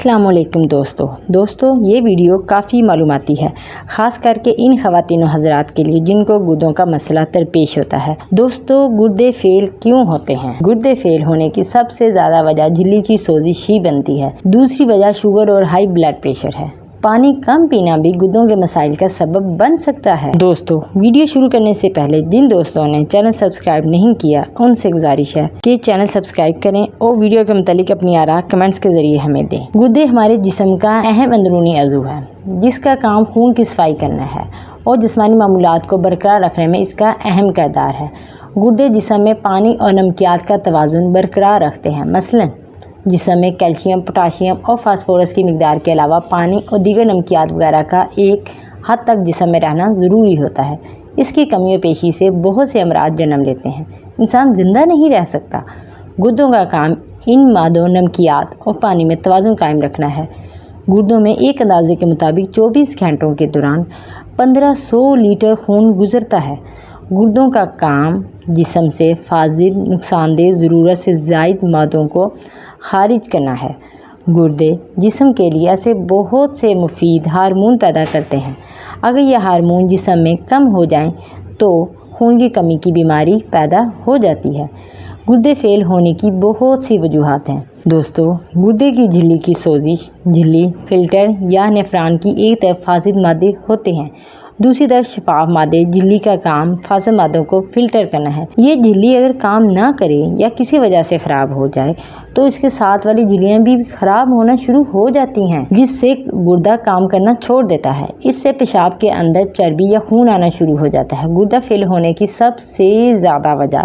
السلام علیکم دوستو یہ ویڈیو کافی معلوماتی ہے، خاص کر کے ان خواتین و حضرات کے لیے جن کو گردوں کا مسئلہ درپیش ہوتا ہے۔ دوستو، گردے فیل کیوں ہوتے ہیں؟ گردے فیل ہونے کی سب سے زیادہ وجہ جھلی کی سوزش ہی بنتی ہے۔ دوسری وجہ شوگر اور ہائی بلڈ پریشر ہے۔ پانی کم پینا بھی گردوں کے مسائل کا سبب بن سکتا ہے۔ دوستو، ویڈیو شروع کرنے سے پہلے جن دوستوں نے چینل سبسکرائب نہیں کیا ان سے گزارش ہے کہ چینل سبسکرائب کریں اور ویڈیو کے متعلق اپنی آراء کمنٹس کے ذریعے ہمیں دیں۔ گردے ہمارے جسم کا اہم اندرونی عضو ہے جس کا کام خون کی صفائی کرنا ہے اور جسمانی معمولات کو برقرار رکھنے میں اس کا اہم کردار ہے۔ گردے جسم میں پانی اور نمکیات کا توازن برقرار رکھتے ہیں۔ مثلاً جسم میں کیلشیم، پوٹاشیم اور فاسفورس کی مقدار کے علاوہ پانی اور دیگر نمکیات وغیرہ کا ایک حد تک جسم میں رہنا ضروری ہوتا ہے۔ اس کی کمی و بیشی سے بہت سے امراض جنم لیتے ہیں۔ انسان زندہ نہیں رہ سکتا۔ گردوں کا کام ان مادوں، نمکیات اور پانی میں توازن قائم رکھنا ہے۔ گردوں میں ایک اندازے کے مطابق 24 گھنٹوں کے دوران 1500 لیٹر خون گزرتا ہے۔ گردوں کا کام جسم سے فاسد، نقصان دہ، ضرورت سے زائد مادوں کو خارج کرنا ہے۔ گردے جسم کے لیے ایسے بہت سے مفید ہارمون پیدا کرتے ہیں۔ اگر یہ ہارمون جسم میں کم ہو جائیں تو خون کی کمی کی بیماری پیدا ہو جاتی ہے۔ گردے فیل ہونے کی بہت سی وجوہات ہیں۔ دوستو، گردے کی جھلی کی سوزش، جھلی، فلٹر یا نیفران کی ایک طرف فاسد مادے ہوتے ہیں، دوسری طرف شفاف مادے۔ جھلی کا کام فاسد مادوں کو فلٹر کرنا ہے۔ یہ جھلی اگر کام نہ کرے یا کسی وجہ سے خراب ہو جائے تو اس کے ساتھ والی جھلیاں بھی خراب ہونا شروع ہو جاتی ہیں، جس سے گردہ کام کرنا چھوڑ دیتا ہے۔ اس سے پیشاب کے اندر چربی یا خون آنا شروع ہو جاتا ہے۔ گردہ فیل ہونے کی سب سے زیادہ وجہ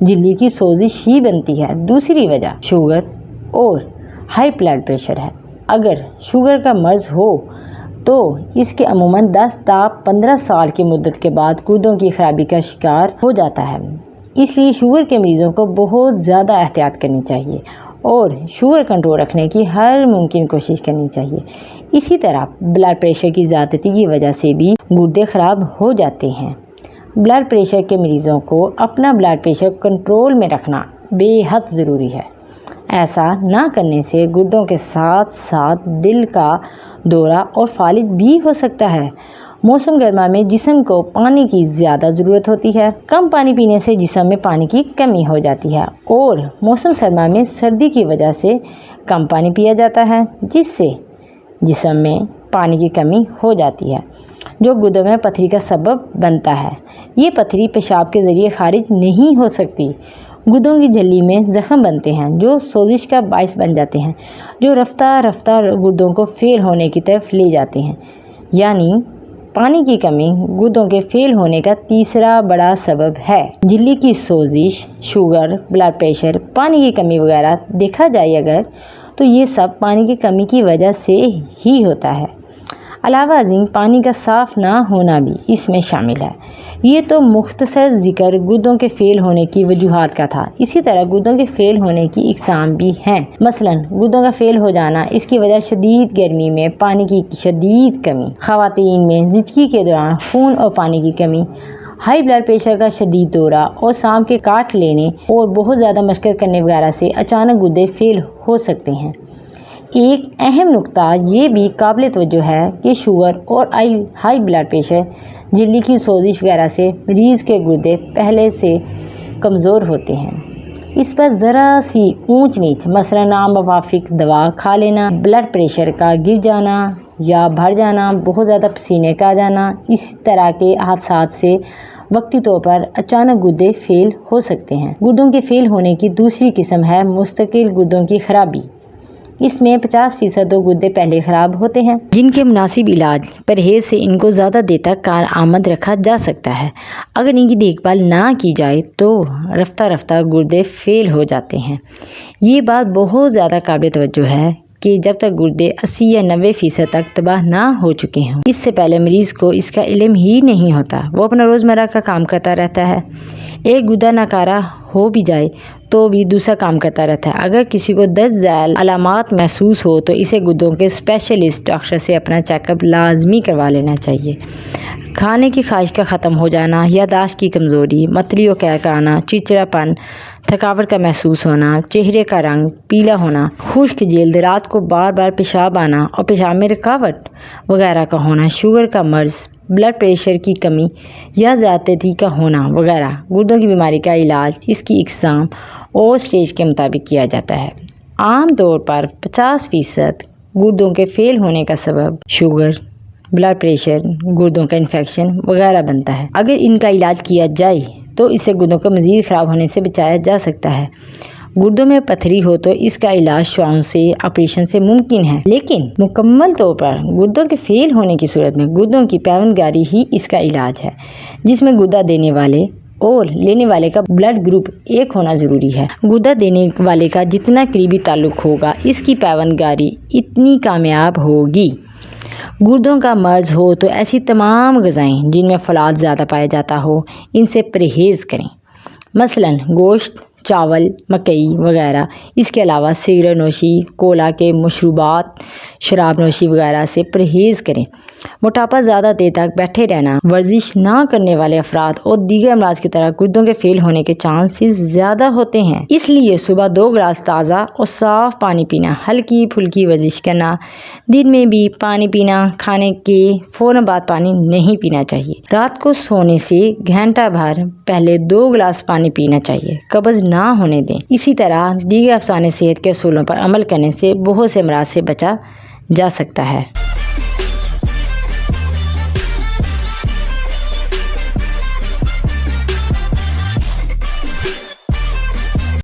جھلی کی سوزش ہی بنتی ہے۔ دوسری وجہ شوگر اور ہائی بلڈ پریشر ہے۔ اگر شوگر کا مرض ہو تو اس کے عموماً 10 تا 15 سال کی مدت کے بعد گردوں کی خرابی کا شکار ہو جاتا ہے۔ اس لیے شوگر کے مریضوں کو بہت زیادہ احتیاط کرنی چاہیے اور شوگر کنٹرول رکھنے کی ہر ممکن کوشش کرنی چاہیے۔ اسی طرح بلڈ پریشر کی زیادتی کی وجہ سے بھی گردے خراب ہو جاتے ہیں۔ بلڈ پریشر کے مریضوں کو اپنا بلڈ پریشر کنٹرول میں رکھنا بے حد ضروری ہے۔ ایسا نہ کرنے سے گردوں کے ساتھ ساتھ دل کا دورہ اور فالج بھی ہو سکتا ہے۔ موسم گرما میں جسم کو پانی کی زیادہ ضرورت ہوتی ہے۔ کم پانی پینے سے جسم میں پانی کی کمی ہو جاتی ہے اور موسم سرما میں سردی کی وجہ سے کم پانی پیا جاتا ہے، جس سے جسم میں پانی کی کمی ہو جاتی ہے جو گردوں میں پتھری کا سبب بنتا ہے۔ یہ پتھری پیشاب کے ذریعے خارج نہیں ہو سکتی۔ گردوں کی جھلی میں زخم بنتے ہیں جو سوزش کا باعث بن جاتے ہیں، جو رفتہ رفتہ گردوں کو فیل ہونے کی طرف لے جاتے ہیں۔ یعنی پانی کی کمی گردوں کے فیل ہونے کا تیسرا بڑا سبب ہے۔ جھلی کی سوزش، شوگر، بلڈ پریشر، پانی کی کمی وغیرہ دیکھا جائے اگر تو یہ سب پانی کی کمی کی وجہ سے ہی ہوتا ہے۔ علاوہ ازیں پانی کا صاف نہ ہونا بھی اس میں شامل ہے۔ یہ تو مختصر ذکر گردوں کے فیل ہونے کی وجوہات کا تھا۔ اسی طرح گردوں کے فیل ہونے کی اقسام بھی ہیں۔ مثلاً گردوں کا فیل ہو جانا، اس کی وجہ شدید گرمی میں پانی کی شدید کمی، خواتین میں زچگی کے دوران خون اور پانی کی کمی، ہائی بلڈ پریشر کا شدید دورہ اور سانپ کے کاٹ لینے اور بہت زیادہ مشقت کرنے وغیرہ سے اچانک گردے فیل ہو سکتے ہیں۔ ایک اہم نقطہ یہ بھی قابل توجہ ہے کہ شوگر اور ہائی بلڈ پریشر، جھلی کی سوزش وغیرہ سے مریض کے گردے پہلے سے کمزور ہوتے ہیں۔ اس پر ذرا سی اونچ نیچ، مثلاً ناموافق دوا کھا لینا، بلڈ پریشر کا گر جانا یا بڑھ جانا، بہت زیادہ پسینے کا جانا، اس طرح کے حادثات سے وقتی طور پر اچانک گردے فیل ہو سکتے ہیں۔ گردوں کے فیل ہونے کی دوسری قسم ہے مستقل گردوں کی خرابی۔ اس میں 50% تو گردے پہلے خراب ہوتے ہیں جن کے مناسب علاج پرہیز سے ان کو زیادہ دیر تک کارآمد رکھا جا سکتا ہے۔ اگر ان کی دیکھ بھال نہ کی جائے تو رفتہ رفتہ گردے فیل ہو جاتے ہیں۔ یہ بات بہت زیادہ قابل توجہ ہے کہ جب تک گردے 80 یا 90% تک تباہ نہ ہو چکے ہوں، اس سے پہلے مریض کو اس کا علم ہی نہیں ہوتا۔ وہ اپنا روزمرہ کا کام کرتا رہتا ہے۔ ایک گردہ ناکارہ ہو بھی جائے تو بھی دوسرا کام کرتا رہتا ہے۔ اگر کسی کو درج ذیل علامات محسوس ہو تو اسے گردوں کے اسپیشلسٹ ڈاکٹر سے اپنا چیک اپ لازمی کروا لینا چاہیے۔ کھانے کی خواہش کا ختم ہو جانا، یادداشت کی کمزوری، متلی و کہکانا، چڑچڑاپن، تھکاوٹ کا محسوس ہونا، چہرے کا رنگ پیلا ہونا، خشک جلد، رات کو بار بار پیشاب آنا اور پیشاب میں رکاوٹ وغیرہ کا ہونا، شوگر کا مرض، بلڈ پریشر کی کمی یا زیادتی کا ہونا وغیرہ گردوں کی بیماری کا علاج اس کی اقسام اور سٹیج کے مطابق کیا جاتا ہے۔ عام طور پر 50% گردوں کے فیل ہونے کا سبب شوگر، بلڈ پریشر، گردوں کا انفیکشن وغیرہ بنتا ہے۔ اگر ان کا علاج کیا جائے تو اس سے گردوں کو مزید خراب ہونے سے بچایا جا سکتا ہے۔ گردوں میں پتھری ہو تو اس کا علاج شعاؤں سے، آپریشن سے ممکن ہے، لیکن مکمل طور پر گردوں کے فیل ہونے کی صورت میں گردوں کی پیوندگاری ہی اس کا علاج ہے، جس میں گردہ دینے والے اور لینے والے کا بلڈ گروپ ایک ہونا ضروری ہے۔ گردہ دینے والے کا جتنا قریبی تعلق ہوگا اس کی پیوندگاری اتنی کامیاب ہوگی۔ گردوں کا مرض ہو تو ایسی تمام غذائیں جن میں فولاد زیادہ پایا جاتا ہو ان سے پرہیز کریں، مثلاً گوشت، چاول، مکئی وغیرہ۔ اس کے علاوہ سگریٹ نوشی، کولا کے مشروبات، شراب نوشی وغیرہ سے پرہیز کریں۔ موٹاپا، زیادہ دیر تک بیٹھے رہنا، ورزش نہ کرنے والے افراد اور دیگر امراض کی طرح گردوں کے فیل ہونے کے چانسز زیادہ ہوتے ہیں۔ اس لیے صبح 2 گلاس تازہ اور صاف پانی پینا، ہلکی پھلکی ورزش کرنا، دن میں بھی پانی پینا، کھانے کے فوراً بعد پانی نہیں پینا چاہیے۔ رات کو سونے سے گھنٹہ بھر پہلے 2 گلاس پانی پینا چاہیے، قبض نہ ہونے دیں۔ اسی طرح دیگر افسانہ صحت کے اصولوں پر عمل کرنے سے بہت سے امراض سے بچا جا سکتا ہے۔